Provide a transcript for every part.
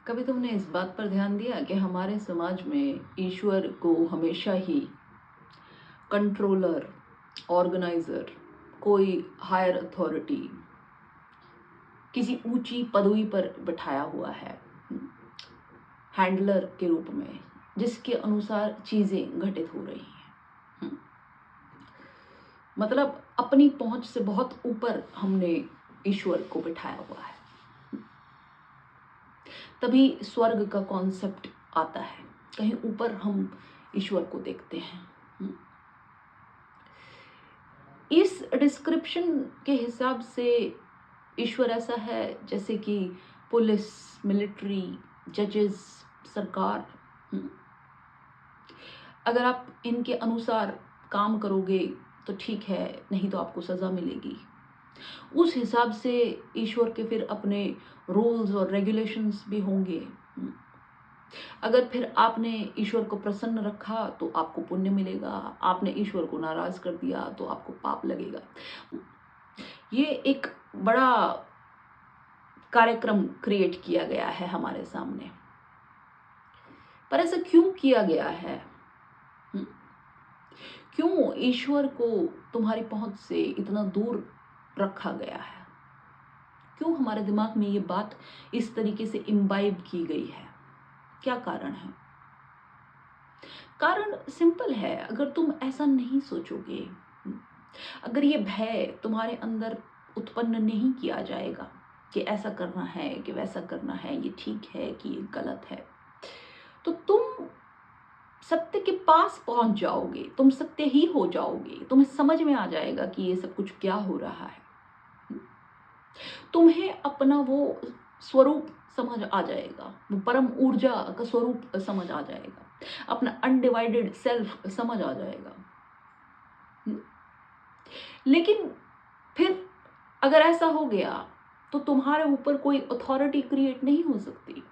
कभी तुमने इस बात पर ध्यान दिया कि हमारे समाज में ईश्वर को हमेशा ही कंट्रोलर, ऑर्गेनाइजर, कोई हायर अथॉरिटी, किसी ऊंची पदवी पर बिठाया हुआ है, हैंडलर के रूप में, जिसके अनुसार चीजें घटित हो रही हैं। मतलब अपनी पहुंच से बहुत ऊपर हमने ईश्वर को बिठाया हुआ है। तभी स्वर्ग का कॉन्सेप्ट आता है। कहीं ऊपर हम ईश्वर को देखते हैं। इस डिस्क्रिप्शन के हिसाब से ईश्वर ऐसा है जैसे कि पुलिस, मिलिट्री, जजेस, सरकार। अगर आप इनके अनुसार काम करोगे तो ठीक है, नहीं तो आपको सजा मिलेगी। उस हिसाब से ईश्वर के फिर अपने रूल्स और रेगुलेशंस भी होंगे। अगर फिर आपने ईश्वर को प्रसन्न रखा तो आपको पुण्य मिलेगा, आपने ईश्वर को नाराज कर दिया तो आपको पाप लगेगा। ये एक बड़ा कार्यक्रम क्रिएट किया गया है हमारे सामने। पर ऐसा क्यों किया गया है? क्यों ईश्वर को तुम्हारी पहुंच से इतना दूर रखा गया है? क्यों हमारे दिमाग में ये बात इस तरीके से इम्बाइब की गई है? क्या कारण है? कारण सिंपल है। अगर तुम ऐसा नहीं सोचोगे, अगर ये भय तुम्हारे अंदर उत्पन्न नहीं किया जाएगा कि ऐसा करना है कि वैसा करना है, ये ठीक है कि ये गलत है, तो तुम सत्य के पास पहुंच जाओगे, तुम सत्य ही हो जाओगे। तुम्हें समझ में आ जाएगा कि ये सब कुछ क्या हो रहा है। तुम्हें अपना वो स्वरूप समझ आ जाएगा, वो परम ऊर्जा का स्वरूप समझ आ जाएगा, अपना अनडिवाइडेड सेल्फ समझ आ जाएगा। लेकिन फिर अगर ऐसा हो गया तो तुम्हारे ऊपर कोई अथॉरिटी क्रिएट नहीं हो सकती।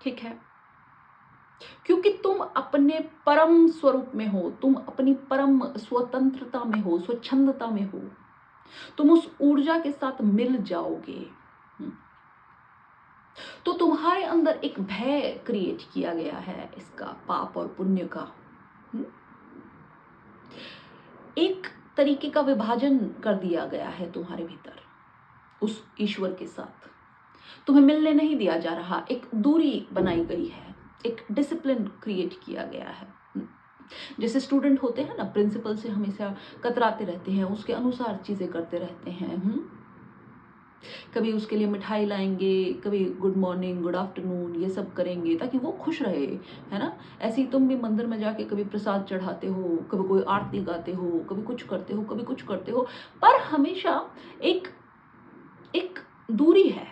ठीक है? क्योंकि तुम अपने परम स्वरूप में हो, तुम अपनी परम स्वतंत्रता में हो, स्वच्छंदता में हो। तुम उस ऊर्जा के साथ मिल जाओगे। तो तुम्हारे अंदर एक भय क्रिएट किया गया है इसका, पाप और पुण्य का। एक तरीके का विभाजन कर दिया गया है तुम्हारे भीतर उस ईश्वर के साथ। तुम्हें मिलने नहीं दिया जा रहा, एक दूरी बनाई गई है, एक डिसिप्लिन क्रिएट किया गया है। जैसे स्टूडेंट होते हैं ना, प्रिंसिपल से हमेशा कतराते रहते हैं, उसके अनुसार चीजें करते रहते हैं। कभी उसके लिए मिठाई लाएंगे, कभी गुड मॉर्निंग, गुड आफ्टरनून, ये सब करेंगे ताकि वो खुश रहे, है ना। ऐसे ही तुम भी मंदिर में जाके कभी प्रसाद चढ़ाते हो, कभी कोई आरती गाते हो, कभी कुछ करते हो, कभी कुछ करते हो, पर हमेशा एक एक दूरी है।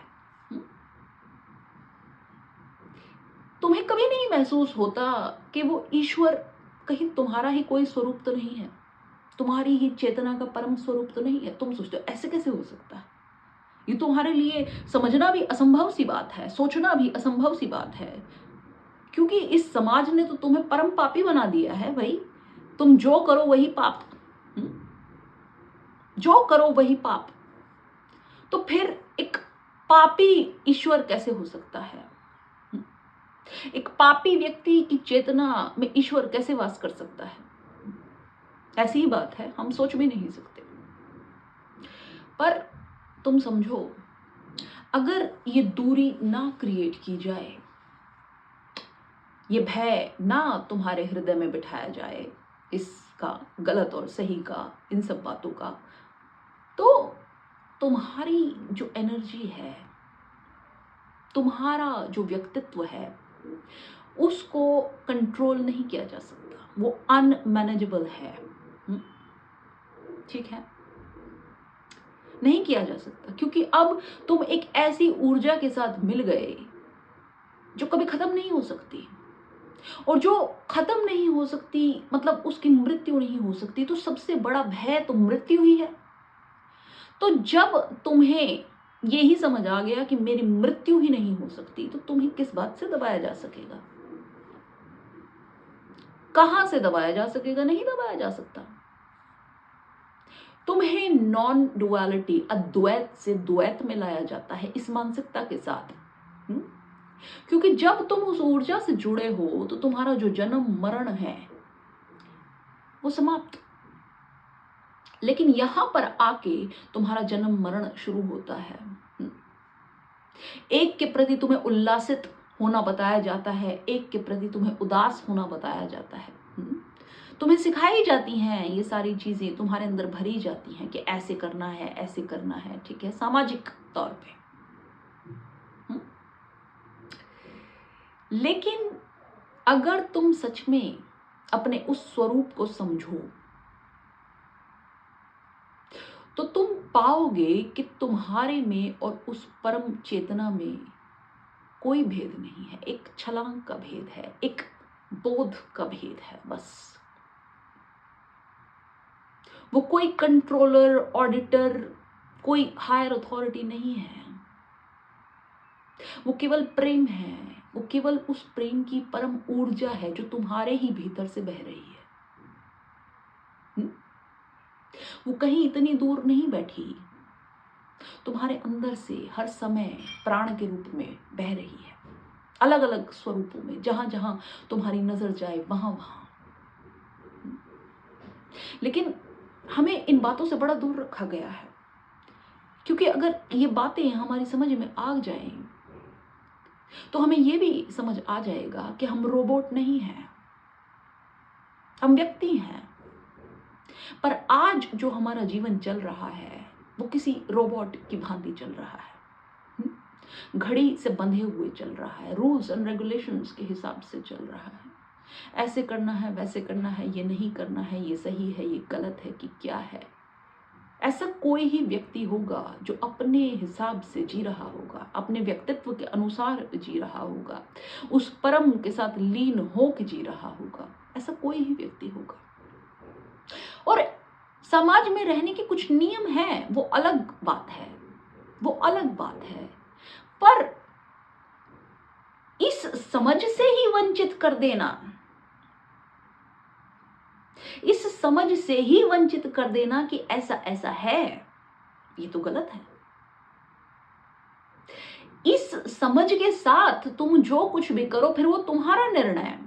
तुम्हें कभी नहीं महसूस होता कि वो ईश्वर कहीं तुम्हारा ही कोई स्वरूप तो नहीं है, तुम्हारी ही चेतना का परम स्वरूप तो नहीं है। तुम सोचते हो ऐसे कैसे हो सकता है? ये तुम्हारे लिए समझना भी असंभव सी बात है, सोचना भी असंभव सी बात है, क्योंकि इस समाज ने तो तुम्हें परम पापी बना दिया है भाई। तुम जो करो वही पाप, जो करो वही पाप। तो फिर एक पापी ईश्वर कैसे हो सकता है? एक पापी व्यक्ति की चेतना में ईश्वर कैसे वास कर सकता है? ऐसी ही बात है, हम सोच भी नहीं सकते। पर तुम समझो, अगर ये दूरी ना क्रिएट की जाए, ये भय ना तुम्हारे हृदय में बिठाया जाए, इसका गलत और सही का, इन सब बातों का, तो तुम्हारी जो एनर्जी है, तुम्हारा जो व्यक्तित्व है, उसको कंट्रोल नहीं किया जा सकता। वो अनमैनेजेबल है। ठीक है? नहीं किया जा सकता, क्योंकि अब तुम एक ऐसी ऊर्जा के साथ मिल गए जो कभी खत्म नहीं हो सकती, और जो खत्म नहीं हो सकती मतलब उसकी मृत्यु नहीं हो सकती। तो सबसे बड़ा भय तो मृत्यु ही है। तो जब तुम्हें यही समझ आ गया कि मेरी मृत्यु ही नहीं हो सकती, तो तुम्हें किस बात से दबाया जा सकेगा? कहां से दबाया जा सकेगा? नहीं दबाया जा सकता। तुम्हें नॉन डुअलिटी, अद्वैत से द्वैत में लाया जाता है इस मानसिकता के साथ हम्म? क्योंकि जब तुम उस ऊर्जा से जुड़े हो तो तुम्हारा जो जन्म मरण है वो समाप्त। लेकिन यहां पर आके तुम्हारा जन्म मरण शुरू होता है। एक के प्रति तुम्हें उल्लासित होना बताया जाता है, एक के प्रति तुम्हें उदास होना बताया जाता है। तुम्हें सिखाई जाती हैं ये सारी चीजें, तुम्हारे अंदर भरी जाती हैं कि ऐसे करना है, ऐसे करना है, ठीक है, सामाजिक तौर पे। लेकिन अगर तुम सच में अपने उस स्वरूप को समझो तो तुम पाओगे कि तुम्हारे में और उस परम चेतना में कोई भेद नहीं है। एक छलांग का भेद है, एक बोध का भेद है बस। वो कोई कंट्रोलर, ऑडिटर, कोई हायर अथॉरिटी नहीं है। वो केवल प्रेम है। वो केवल उस प्रेम की परम ऊर्जा है जो तुम्हारे ही भीतर से बह रही है। वो कहीं इतनी दूर नहीं बैठी, तुम्हारे अंदर से हर समय प्राण के रूप में बह रही है, अलग अलग स्वरूपों में, जहां जहां तुम्हारी नजर जाए वहां वहां। लेकिन हमें इन बातों से बड़ा दूर रखा गया है, क्योंकि अगर ये बातें हमारी समझ में आ जाएं तो हमें ये भी समझ आ जाएगा कि हम रोबोट नहीं हैं, हम व्यक्ति हैं। पर आज जो हमारा जीवन चल रहा है वो किसी रोबोट की भांति चल रहा है। घड़ी से बंधे हुए चल रहा है, रूल्स एंड रेगुलेशंस के हिसाब से चल रहा है। ऐसे करना है, वैसे करना है, ये नहीं करना है, ये सही है, ये गलत है कि क्या है। ऐसा कोई ही व्यक्ति होगा जो अपने हिसाब से जी रहा होगा, अपने व्यक्तित्व के अनुसार जी रहा होगा, उस परम के साथ लीन होकर जी रहा होगा। ऐसा कोई ही व्यक्ति होगा। और समाज में रहने के कुछ नियम हैं, वो अलग बात है, वो अलग बात है। पर इस समझ से ही वंचित कर देना, इस समझ से ही वंचित कर देना कि ऐसा ऐसा है, ये तो गलत है। इस समझ के साथ तुम जो कुछ भी करो फिर वो तुम्हारा निर्णय है,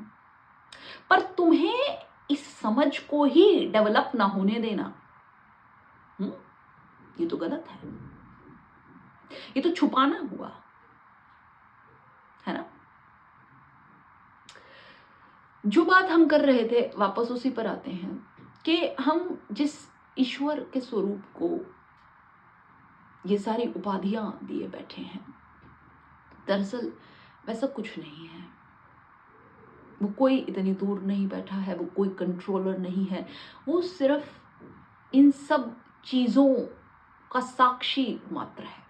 पर तुम्हें इस समझ को ही डेवलप ना होने देना, ये तो गलत है। ये तो छुपाना हुआ, है ना। जो बात हम कर रहे थे वापस उसी पर आते हैं कि हम जिस ईश्वर के स्वरूप को ये सारी उपाधियां दिए बैठे हैं, दरअसल वैसा कुछ नहीं है। वो कोई इतनी दूर नहीं बैठा है, वो कोई कंट्रोलर नहीं है, वो सिर्फ इन सब चीजों का साक्षी मात्र है।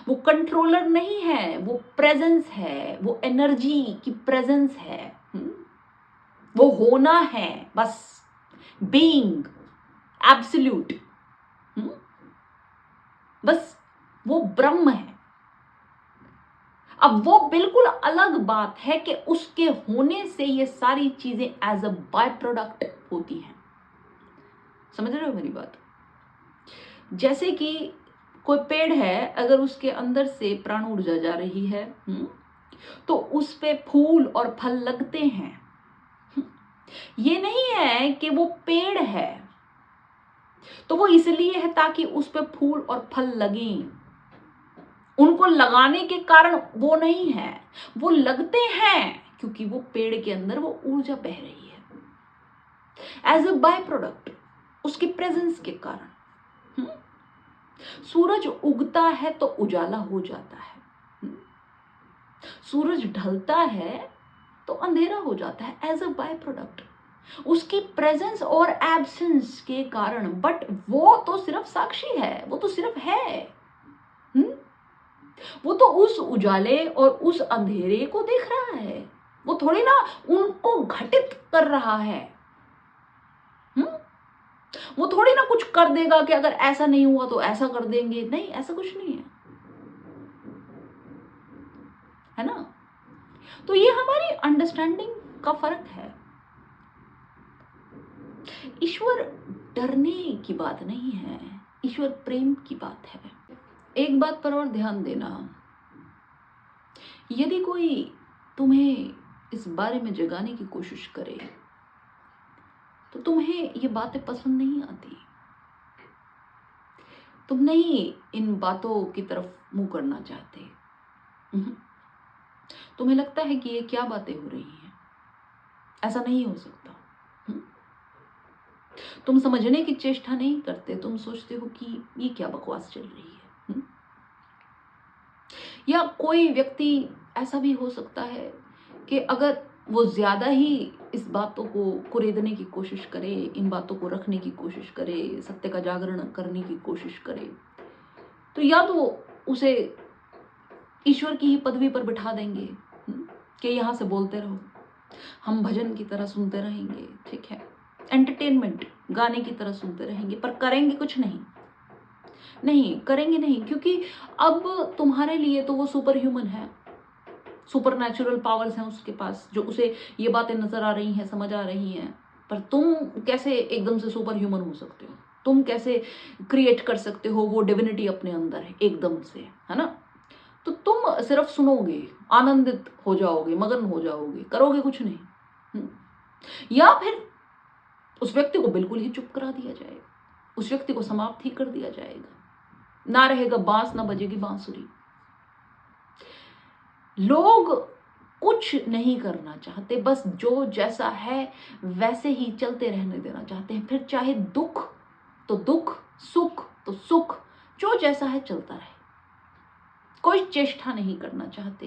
वो कंट्रोलर नहीं है, वो प्रेजेंस है, वो एनर्जी की प्रेजेंस है। वो होना है बस, बीइंग एब्सोल्यूट, बस वो ब्रह्म है। अब वो बिल्कुल अलग बात है कि उसके होने से ये सारी चीजें एज अ बाय प्रोडक्ट होती हैं। समझ रहे हो मेरी बात। जैसे कि कोई पेड़ है, अगर उसके अंदर से प्राण ऊर्जा जा रही है तो उस पे फूल और फल लगते हैं। ये नहीं है कि वो पेड़ है तो वो इसलिए है ताकि उस पे फूल और फल लगें। उनको लगाने के कारण वो नहीं है, वो लगते हैं क्योंकि वो पेड़ के अंदर वो ऊर्जा बह रही है एज अ बाय प्रोडक्ट, उसकी प्रेजेंस के कारण। सूरज उगता है तो उजाला हो जाता है, सूरज ढलता है तो अंधेरा हो जाता है एज अ बाय प्रोडक्ट, उसकी प्रेजेंस और एब्सेंस के कारण। बट वो तो सिर्फ साक्षी है, वो तो सिर्फ है। वो तो उस उजाले और उस अंधेरे को देख रहा है, वो थोड़ी ना उनको घटित कर रहा है। वो थोड़ी ना कुछ कर देगा कि अगर ऐसा नहीं हुआ तो ऐसा कर देंगे, नहीं, ऐसा कुछ नहीं है ना। तो ये हमारी अंडरस्टैंडिंग का फर्क है। ईश्वर डरने की बात नहीं है, ईश्वर प्रेम की बात है। एक बात पर और ध्यान देना, यदि कोई तुम्हें इस बारे में जगाने की कोशिश करे तो तुम्हें ये बातें पसंद नहीं आती, तुम नहीं इन बातों की तरफ मुंह करना चाहते। हम्म। तुम्हें लगता है कि ये क्या बातें हो रही हैं, ऐसा नहीं हो सकता। हम्म। तुम समझने की चेष्टा नहीं करते, तुम सोचते हो कि ये क्या बकवास चल रही है। या कोई व्यक्ति ऐसा भी हो सकता है कि अगर वो ज्यादा ही इस बातों को कुरेदने की कोशिश करे, इन बातों को रखने की कोशिश करे, सत्य का जागरण करने की कोशिश करे, तो या तो उसे ईश्वर की ही पदवी पर बिठा देंगे कि यहां से बोलते रहो, हम भजन की तरह सुनते रहेंगे, ठीक है, एंटरटेनमेंट गाने की तरह सुनते रहेंगे, पर करेंगे कुछ नहीं। नहीं करेंगे, नहीं, क्योंकि अब तुम्हारे लिए तो वो सुपर ह्यूमन है, सुपर नेचुरल पावर्स हैं उसके पास, जो उसे ये बातें नजर आ रही हैं, समझ आ रही हैं। पर तुम कैसे एकदम से सुपर ह्यूमन हो सकते हो? तुम कैसे क्रिएट कर सकते हो वो डिविनिटी अपने अंदर है एकदम से, है ना? तो तुम सिर्फ सुनोगे, आनंदित हो जाओगे, मगन हो जाओगे, करोगे कुछ नहीं। या फिर उस व्यक्ति को बिल्कुल ही चुप करा दिया जाएगा, उस व्यक्ति को समाप्त ही कर दिया जाएगा, ना रहेगा बांस, ना बजेगी बांसुरी। लोग कुछ नहीं करना चाहते, बस जो जैसा है वैसे ही चलते रहने देना चाहते हैं। फिर चाहे दुख तो दुख, सुख तो सुख, जो जैसा है चलता रहे, कोई चेष्टा नहीं करना चाहते।